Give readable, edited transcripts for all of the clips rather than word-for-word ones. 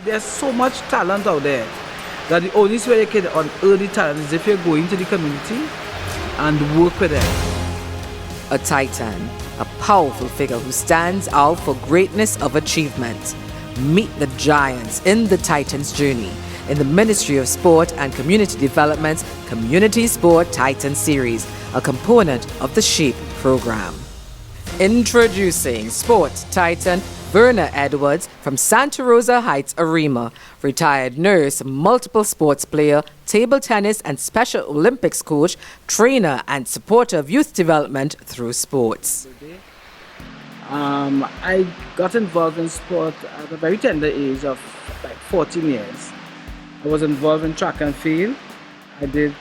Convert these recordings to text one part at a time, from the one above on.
There's so much talent out there that the only way you can unearth the talent is if you go into the community and work with them. A titan, a powerful figure who stands out for greatness of achievement. Meet the giants in the Titans' journey in the Ministry of Sport and Community Development's Community Sport Titan Series, a component of the SHAPE program. Introducing Sport Titan Verna Edwards from Santa Rosa Heights, Arima, retired nurse, multiple sports player, table tennis and Special Olympics coach, trainer and supporter of youth development through sports. I got involved in sport at a very tender age of like 14 years. I was involved in track and field. I did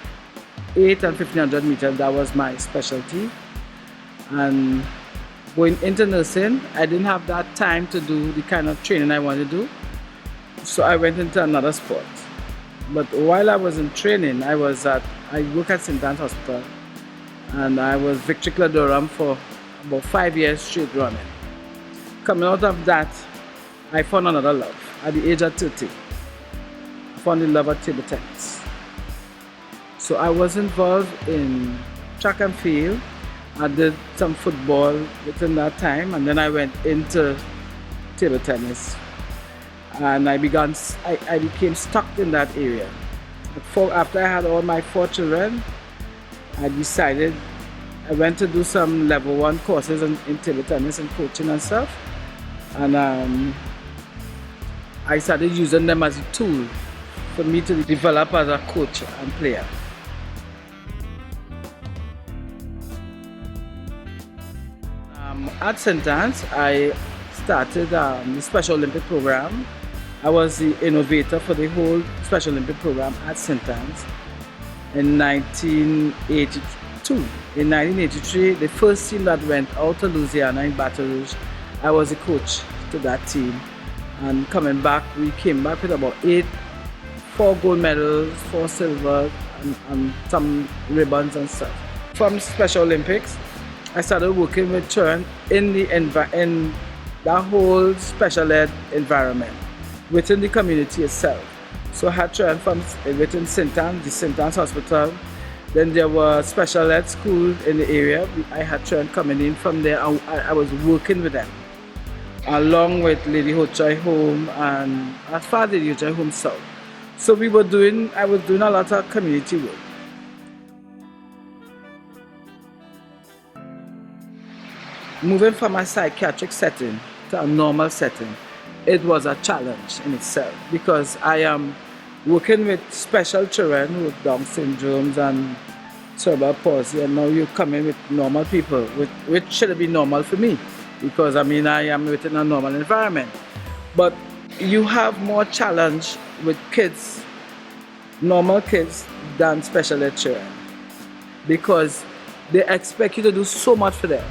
8 and 1500 meters, that was my specialty. And going into nursing, I didn't have that time to do the kind of training I wanted to do. So I went into another sport. But while I was in training, I worked at St. Anne's Hospital, and I was Victory Durham for about 5 years straight running. Coming out of that, I found another love at the age of 30. I found the love of table tennis. So I was involved in track and field. I did some football within that time, and then I went into table tennis. And I became stuck in that area. After I had all my 4 children, I decided I went to do some level 1 courses in table tennis and coaching and stuff. And I started using them as a tool for me to develop as a coach and player. At St. Anne's, I started the Special Olympic program. I was the innovator for the whole Special Olympic program at St. Anne's in 1982. In 1983, the first team that went out to Louisiana in Baton Rouge, I was the coach to that team. And coming back, we came back with about 4 gold medals, 4 silver, and some ribbons and stuff. From Special Olympics, I started working with children in the whole special ed environment, within the community itself. So I had children from within St. Anne's, the St. Anne's Hospital. Then there were special ed schools in the area. I had children coming in from there. I was working with them, along with Lady Hochai Home and as far as Lady Hochai Home South. So I was doing a lot of community work. Moving from a psychiatric setting to a normal setting, it was a challenge in itself, because I am working with special children with Down syndromes and cerebral palsy, and now you come in with normal people, which should be normal for me, because I am within a normal environment. But you have more challenge with kids, normal kids, than special ed children, because they expect you to do so much for them.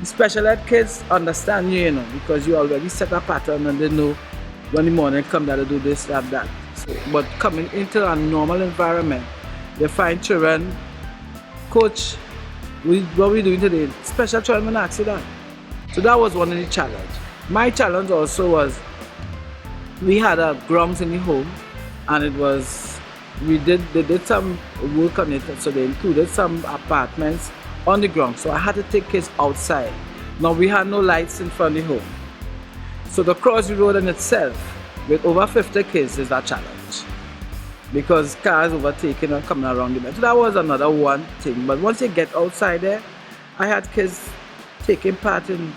The special ed kids understand you, because you already set a pattern and they know when the morning come that they do this, that. So, but coming into a normal environment, they find children, coach, what are we doing today? Special children will ask you that. So that was one of the challenges. My challenge also was, we had a grounds in the home, and they did some work on it, so they included some apartments on the ground, so I had to take kids outside. Now we had no lights in front of the home, so to cross the road in itself with over 50 kids is a challenge, because cars overtaking and coming around the bend. So that was another one thing. But once you get outside there, I had kids taking part in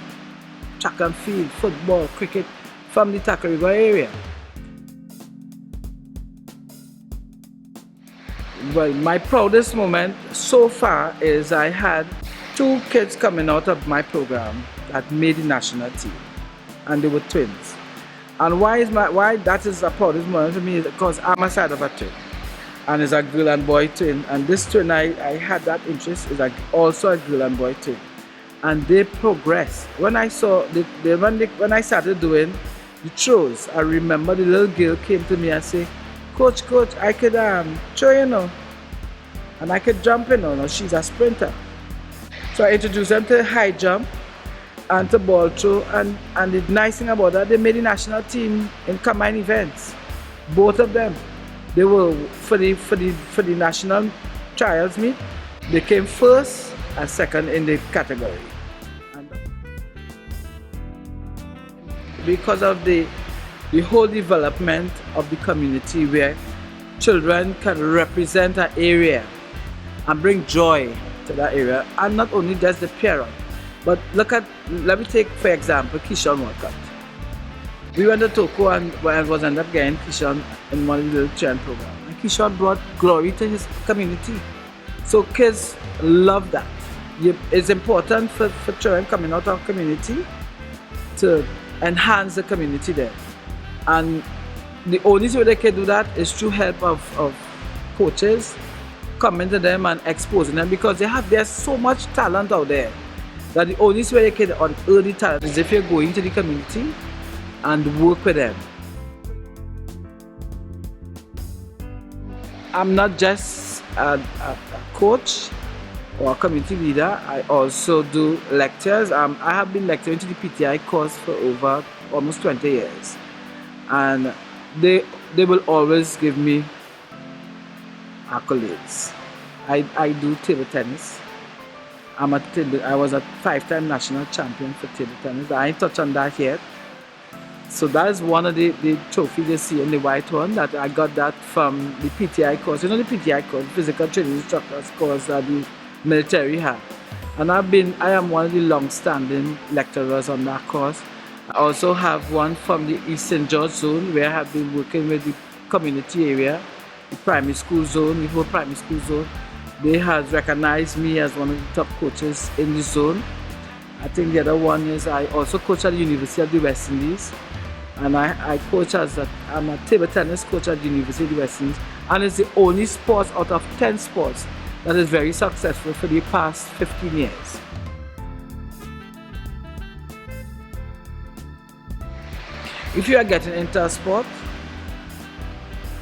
track and field, football, cricket from the Taka River area. Well, my proudest moment so far is I had 2 kids coming out of my program that made the national team, and they were twins. And why that is the proudest moment for me is because I'm a side of a twin, and it's a girl and boy twin. And this twin, I had that interest, is also a girl and boy twin, and they progressed. When I saw when I started doing the throws, I remember the little girl came to me and said, Coach, I could throw, and I could jump, She's a sprinter. So I introduced them to high jump, and to ball throw. And the nice thing about that, they made the national team in combined events. Both of them. They were for the national trials meet. They came first and second in the category. And because of the whole development of the community where children can represent an area and bring joy to that area, and not only just the parent, but let me take for example Keyshawn Walcott. We went to Toko and was ended up getting Keyshawn in one of the little children program, and Keyshawn brought glory to his community. So kids love that. It's important for children coming out of community to enhance the community there. And the only way they can do that is through help of coaches coming to them and exposing them, because there's so much talent out there that the only way they can unearth the talent is if you're going to the community and work with them. I'm not just a coach or a community leader, I also do lectures. I have been lecturing to the PTI course for over almost 20 years. And they will always give me accolades. I do table tennis. I was a 5-time national champion for table tennis. I ain't touched on that yet. So that is one of the trophies you see in the white one, that I got that from the PTI course. You know the PTI course, physical training instructors course that the military have. And I am one of the long-standing lecturers on that course. I also have one from the East St. George zone, where I have been working with the community area, the primary school zone, the whole primary school zone. They have recognized me as one of the top coaches in the zone. I think the other one is I also coach at the University of the West Indies. And I coach I'm a table tennis coach at the University of the West Indies. And it's the only sport out of 10 sports that is very successful for the past 15 years. If you are getting into a sport,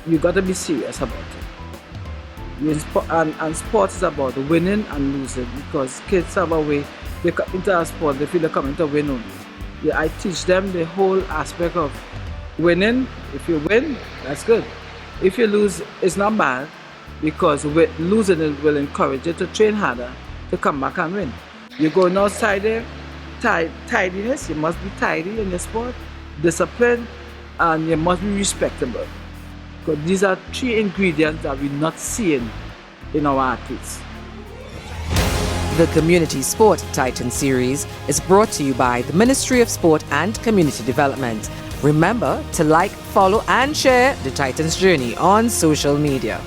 you got to be serious about it. And sports is about winning and losing, because kids have a way, they come into a sport, they feel they're coming to win only. I teach them the whole aspect of winning. If you win, that's good. If you lose, it's not bad, because losing will encourage you to train harder to come back and win. You're going outside there, tidiness, you must be tidy in your sport, discipline, and you must be respectable. Because these are 3 ingredients that we're not seeing in our athletes. The Community Sport Titan series is brought to you by the Ministry of Sport and Community Development. Remember to like, follow and share the Titans Journey on social media.